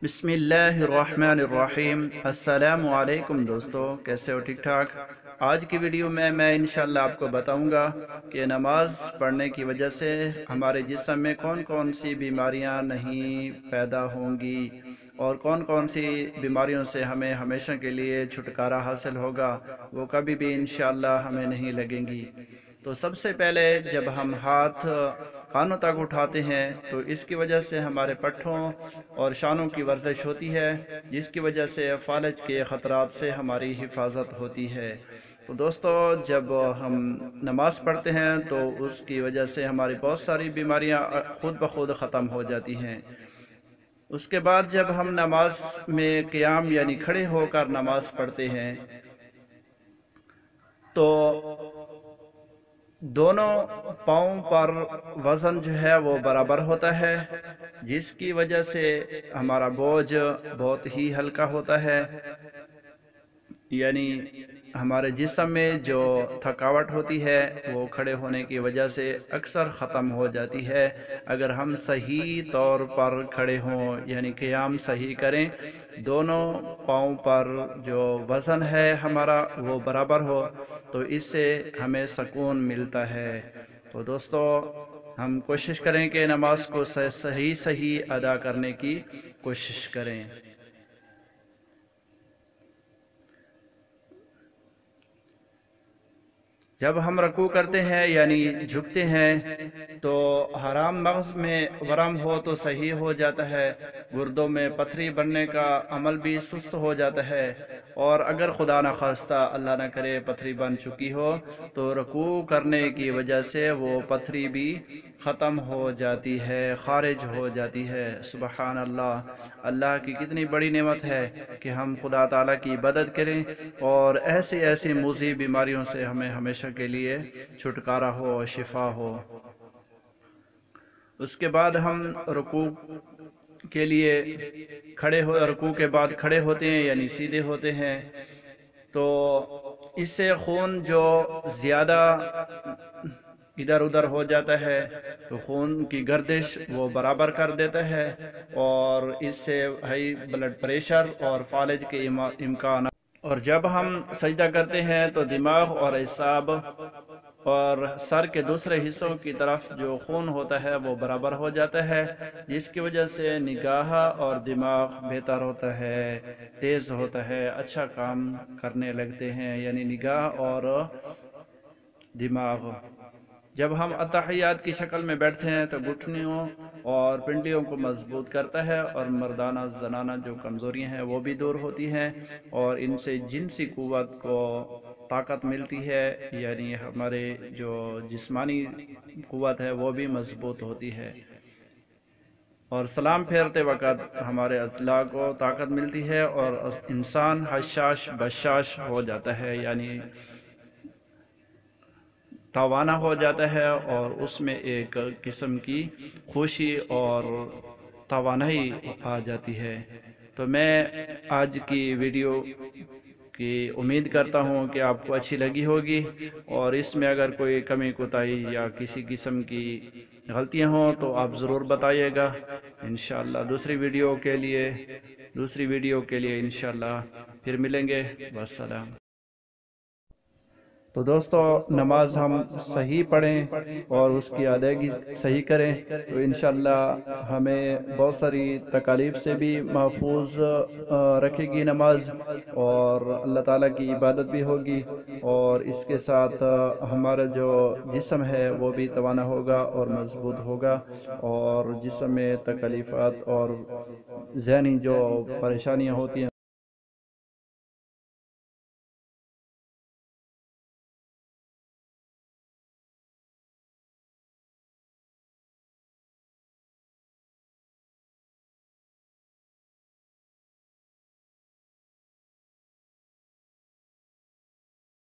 بسم اللہ الرحمن الرحیم۔ السلام علیکم دوستو، کیسے ہو؟ ٹھیک ٹھاک۔ آج کی ویڈیو میں انشاءاللہ آپ کو بتاؤں گا کہ نماز پڑھنے کی وجہ سے ہمارے جسم میں کون کون سی بیماریاں نہیں پیدا ہوں گی اور کون کون سی بیماریوں سے ہمیں ہمیشہ کے لیے چھٹکارا حاصل ہوگا، وہ کبھی بھی انشاءاللہ ہمیں نہیں لگیں گی۔ تو سب سے پہلے جب ہم ہاتھ کانوں تک اٹھاتے ہیں تو اس کی وجہ سے ہمارے پٹھوں اور شانوں کی ورزش ہوتی ہے، جس کی وجہ سے فالج کے خطرات سے ہماری حفاظت ہوتی ہے۔ تو دوستو، جب ہم نماز پڑھتے ہیں تو اس کی وجہ سے ہماری بہت ساری بیماریاں خود بخود ختم ہو جاتی ہیں۔ اس کے بعد جب ہم نماز میں قیام یعنی کھڑے ہو کر نماز پڑھتے ہیں تو دونوں پاؤں پر وزن جو ہے وہ برابر ہوتا ہے، جس کی وجہ سے ہمارا بوجھ بہت ہی ہلکا ہوتا ہے، یعنی ہمارے جسم میں جو تھکاوٹ ہوتی ہے وہ کھڑے ہونے کی وجہ سے اکثر ختم ہو جاتی ہے اگر ہم صحیح طور پر کھڑے ہوں، یعنی قیام صحیح کریں، دونوں پاؤں پر جو وزن ہے ہمارا وہ برابر ہو، تو اس سے ہمیں سکون ملتا ہے۔ تو دوستو، ہم کوشش کریں کہ نماز کو صحیح ادا کرنے کی کوشش کریں۔ جب ہم رکوع کرتے ہیں یعنی جھکتے ہیں تو حرام مغز میں ورم ہو تو صحیح ہو جاتا ہے، گردوں میں پتھری بننے کا عمل بھی سست ہو جاتا ہے، اور اگر خدا نخواستہ اللہ نہ کرے پتھری بن چکی ہو تو رکوع کرنے کی وجہ سے وہ پتھری بھی ختم ہو جاتی ہے، خارج ہو جاتی ہے۔ سبحان اللہ! اللہ کی کتنی بڑی نعمت ہے کہ ہم خدا تعالیٰ کی عبادت کریں اور ایسی موذی بیماریوں سے ہمیں ہمیشہ کے لیے چھٹکارا ہو، شفا ہو۔ اس کے بعد ہم رکوع کے لیے رکوع کے بعد کھڑے ہوتے ہیں یعنی سیدھے ہوتے ہیں، تو اس سے خون جو زیادہ ادھر ادھر ہو جاتا ہے تو خون کی گردش وہ برابر کر دیتا ہے، اور اس سے ہائی بلڈ پریشر اور فالج کے امکانات۔ اور جب ہم سجدہ کرتے ہیں تو دماغ اور اعصاب اور سر کے دوسرے حصوں کی طرف جو خون ہوتا ہے وہ برابر ہو جاتا ہے، جس کی وجہ سے نگاہ اور دماغ بہتر ہوتا ہے، تیز ہوتا ہے، اچھا کام کرنے لگتے ہیں، یعنی نگاہ اور دماغ۔ جب ہم اتحیات کی شکل میں بیٹھتے ہیں تو گھٹنوں اور پنڈلیوں کو مضبوط کرتا ہے، اور مردانہ زنانہ جو کمزوریاں ہیں وہ بھی دور ہوتی ہیں، اور ان سے جنسی قوت کو طاقت ملتی ہے، یعنی ہمارے جو جسمانی قوت ہے وہ بھی مضبوط ہوتی ہے، اور سلام پھیرتے وقت ہمارے اضلاع کو طاقت ملتی ہے اور انسان حشاش بشاش ہو جاتا ہے، یعنی توانا ہو جاتا ہے، اور اس میں ایک قسم کی خوشی اور توانائی آ جاتی ہے۔ تو میں آج کی ویڈیو کی امید کرتا ہوں کہ آپ کو اچھی لگی ہوگی، اور اس میں اگر کوئی کمی کوتاہی یا کسی قسم کی غلطیاں ہوں تو آپ ضرور بتائیے گا۔ انشاءاللہ دوسری ویڈیو کے لیے انشاءاللہ پھر ملیں گے۔ والسلام۔ تو دوستو، نماز ہم صحیح پڑھیں اور اس کی ادائیگی صحیح کریں تو انشاءاللہ ہمیں بہت ساری تکالیف سے بھی محفوظ رکھے گی نماز، اور اللہ تعالیٰ کی عبادت بھی ہوگی، اور اس کے ساتھ ہمارا جو جسم ہے وہ بھی توانا ہوگا اور مضبوط ہوگا، اور جسم میں تکلیفات اور ذہنی جو پریشانیاں ہوتی ہیں